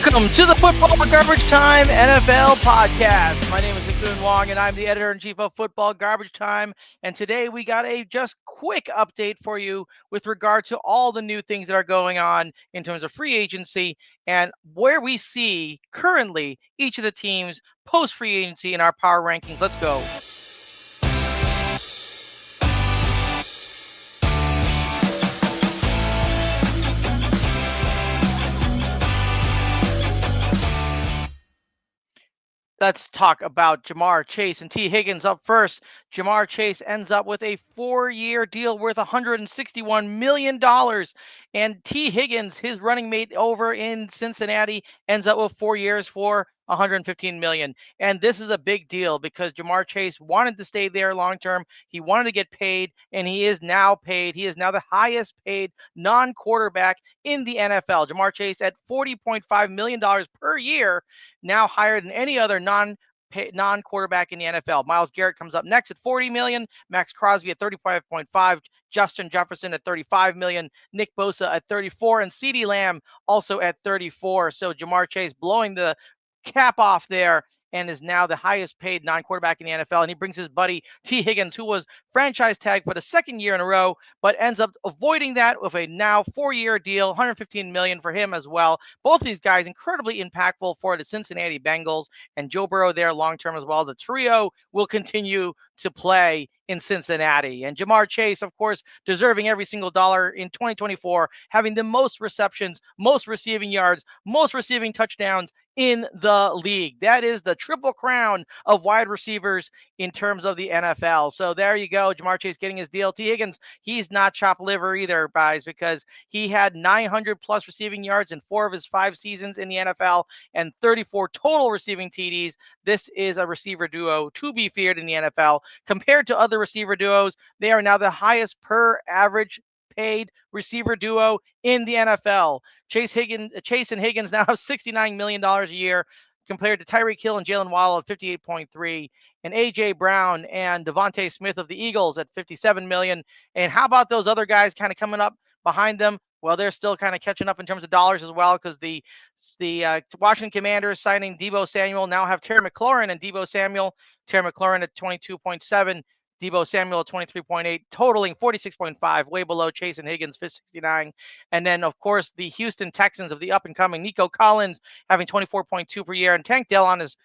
Welcome to the Football Garbage Time NFL podcast. My name is Wong, and I'm the editor-in-chief of Football Garbage Time. And today we got a just quick update for you with regard to all the new things that are going on in terms of free agency and where we see currently each of the teams post-free agency in our power rankings. Let's go. Let's talk about Jamar Chase and T. Higgins up first. Jamar Chase ends up with a 4-year deal worth $161 million. And T. Higgins, his running mate over in Cincinnati, ends up with 4 years for $115 million. And this is a big deal because Jamar Chase wanted to stay there long term. He wanted to get paid, and he is now paid. He is now the highest paid non-quarterback in the NFL. Jamar Chase at $40.5 million per year, now higher than any other non-quarterback in the NFL. Myles Garrett comes up next at $40 million, Max Crosby at $35.5, Justin Jefferson at $35 million, Nick Bosa at $34, and CeeDee Lamb also at $34. So Jamar Chase blowing the cap off there and is now the highest paid non-quarterback in the NFL. And he brings his buddy T. Higgins, who was franchise tagged for the second year in a row, but ends up avoiding that with a now 4-year deal, $115 million for him as well. Both of these guys incredibly impactful for the Cincinnati Bengals, and Joe Burrow there long-term as well. The trio will continue to play in Cincinnati. And Jamar Chase, of course, deserving every single dollar in 2024, having the most receptions, most receiving yards, most receiving touchdowns in the league. That is the triple crown of wide receivers in terms of the NFL. So there you go. Jamar Chase getting his deal. T. Higgins, he's not chopped liver either, guys, because he had 900 plus receiving yards in 4 of his 5 seasons in the NFL and 34 total receiving TDs. This is a receiver duo to be feared in the NFL. Compared to other receiver duos, they are now the highest per average paid receiver duo in the NFL. Chase and Higgins now have $69 million a year compared to Tyreek Hill and Jalen Waddle at 58.3, and A.J. Brown and Devontae Smith of the Eagles at 57 million. And how about those other guys kind of coming up behind them? Well, they're still kind of catching up in terms of dollars as well, because the Washington Commanders signing Deebo Samuel now have Terry McLaurin and Deebo Samuel. Terry McLaurin at 22.7, Deebo Samuel at 23.8, totaling 46.5, way below Chase and Higgins, 69. And then, of course, the Houston Texans of the up-and-coming Nico Collins having 24.2 per year, and Tank Dell on his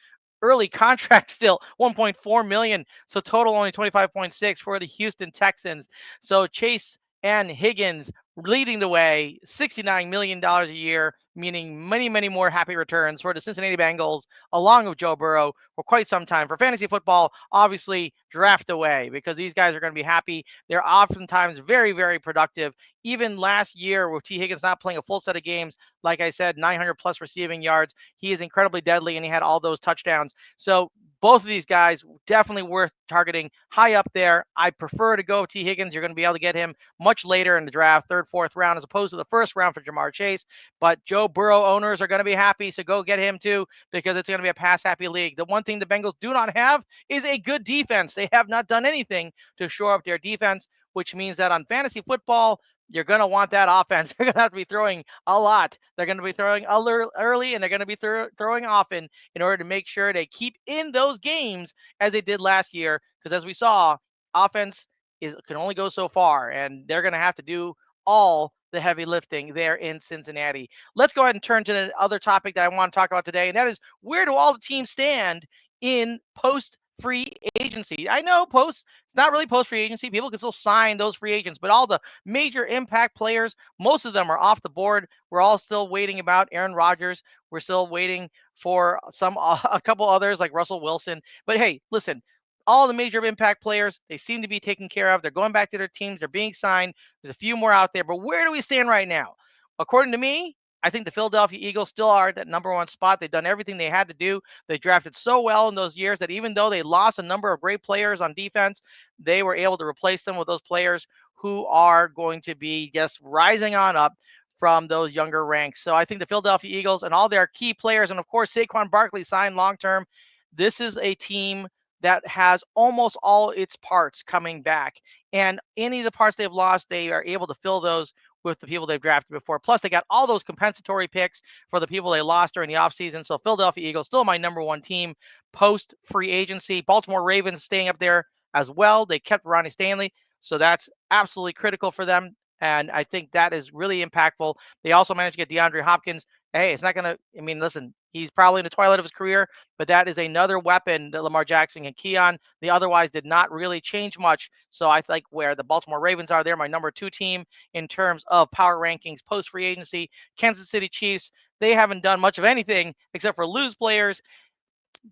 early contract still, 1.4 million. So total only 25.6 for the Houston Texans. So Chase and Higgins leading the way, $69 million a year, meaning many, many more happy returns for the Cincinnati Bengals, along with Joe Burrow, for quite some time. For fantasy football, obviously, draft away, because these guys are going to be happy. They're oftentimes very, very productive. Even last year, with T. Higgins not playing a full set of games, like I said, 900 plus receiving yards, he is incredibly deadly, and he had all those touchdowns. So both of these guys definitely worth targeting high up there. I prefer to go T. Higgins. You're going to be able to get him much later in the draft, 3rd, 4th round, as opposed to the 1st round for Jamar Chase. But Joe Burrow owners are going to be happy, so go get him too, because it's going to be a pass-happy league. The one thing the Bengals do not have is a good defense. They have not done anything to shore up their defense, which means that on fantasy football, you're going to want that offense. They're going to have to be throwing a lot. They're going to be throwing early, and they're going to be throwing often in order to make sure they keep in those games as they did last year. Because as we saw, offense can only go so far, and they're going to have to do all the heavy lifting there in Cincinnati. Let's go ahead and turn to the other topic that I want to talk about today, and that is, where do all the teams stand in post-free agency? I know it's not really post-free agency. People can still sign those free agents, but all the major impact players, most of them are off the board. We're all still waiting about Aaron Rodgers. We're still waiting for a couple others like Russell Wilson. But hey, listen, all the major impact players, they seem to be taken care of. They're going back to their teams. They're being signed. There's a few more out there. But where do we stand right now? According to me, I think the Philadelphia Eagles still are at that number 1 spot. They've done everything they had to do. They drafted so well in those years that even though they lost a number of great players on defense, they were able to replace them with those players who are going to be just rising on up from those younger ranks. So I think the Philadelphia Eagles and all their key players, and of course, Saquon Barkley signed long-term, this is a team that has almost all its parts coming back. And any of the parts they've lost, they are able to fill those with the people they've drafted before. Plus, they got all those compensatory picks for the people they lost during the offseason. So, Philadelphia Eagles, still my number one team post free agency. Baltimore Ravens staying up there as well. They kept Ronnie Stanley. So, that's absolutely critical for them. And I think that is really impactful. They also managed to get DeAndre Hopkins. Hey, it's not going to, I mean, listen, he's probably in the twilight of his career, but that is another weapon that Lamar Jackson can key on. They otherwise did not really change much. So I think where the Baltimore Ravens are, they're my number two team in terms of power rankings post free agency. Kansas City Chiefs, they haven't done much of anything except for lose players.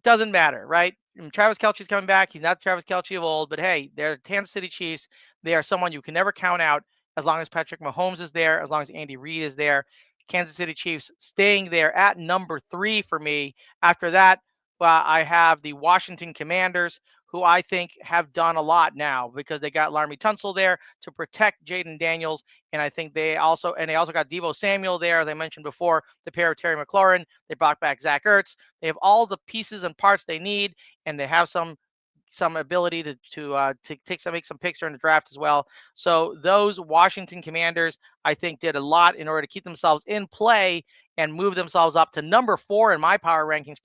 Doesn't matter, right? Travis Kelce's coming back. He's not Travis Kelce of old, but hey, they're Kansas City Chiefs. They are someone you can never count out as long as Patrick Mahomes is there, as long as Andy Reid is there. Kansas City Chiefs staying there at number 3 for me. After that, I have the Washington Commanders, who I think have done a lot now because they got Laremy Tunsil there to protect Jaden Daniels, and I think they also got Deebo Samuel there, as I mentioned before, the pair of Terry McLaurin. They brought back Zach Ertz. They have all the pieces and parts they need, and they have some ability to make some picks during the draft as well. So those Washington Commanders, I think, did a lot in order to keep themselves in play and move themselves up to number 4 in my power rankings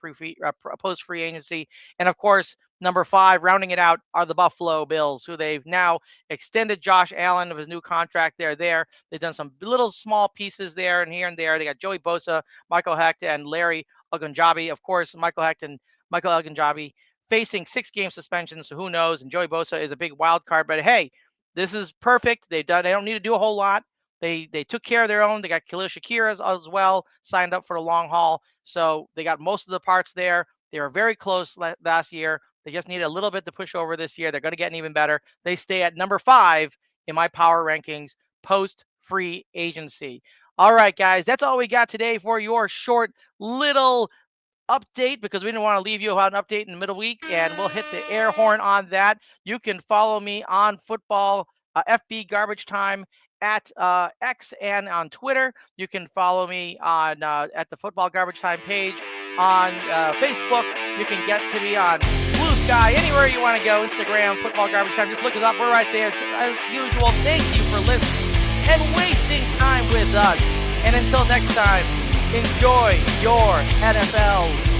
post free agency. And of course, number 5, rounding it out, are the Buffalo Bills, who they've now extended Josh Allen of his new contract. They're there. They've done some little small pieces there and here and there. They got Joey Bosa, Michael Hecht, and Larry Ogunjobi. Of course, Michael Hecht and Michael Ogunjobi facing 6-game suspension, so who knows? And Joey Bosa is a big wild card, but hey, this is perfect. They don't need to do a whole lot. They took care of their own. They got Khalil Shakir as well signed up for the long haul, so they got most of the parts there. They were very close last year. They just need a little bit to push over this year. They're going to get even better. They stay at number 5 in my power rankings post free agency. All right, guys, that's all we got today for your short little update, because we didn't want to leave you without an update in the middle week, and we'll hit the air horn on that. You can follow me on football FB Garbage Time at X and on Twitter. You can follow me on at the Football Garbage Time page on Facebook. You can get to me on Blue Sky, anywhere you want to go. Instagram, Football Garbage Time. Just look us up. We're right there as usual. Thank you for listening and wasting time with us. And until next time, enjoy your NFL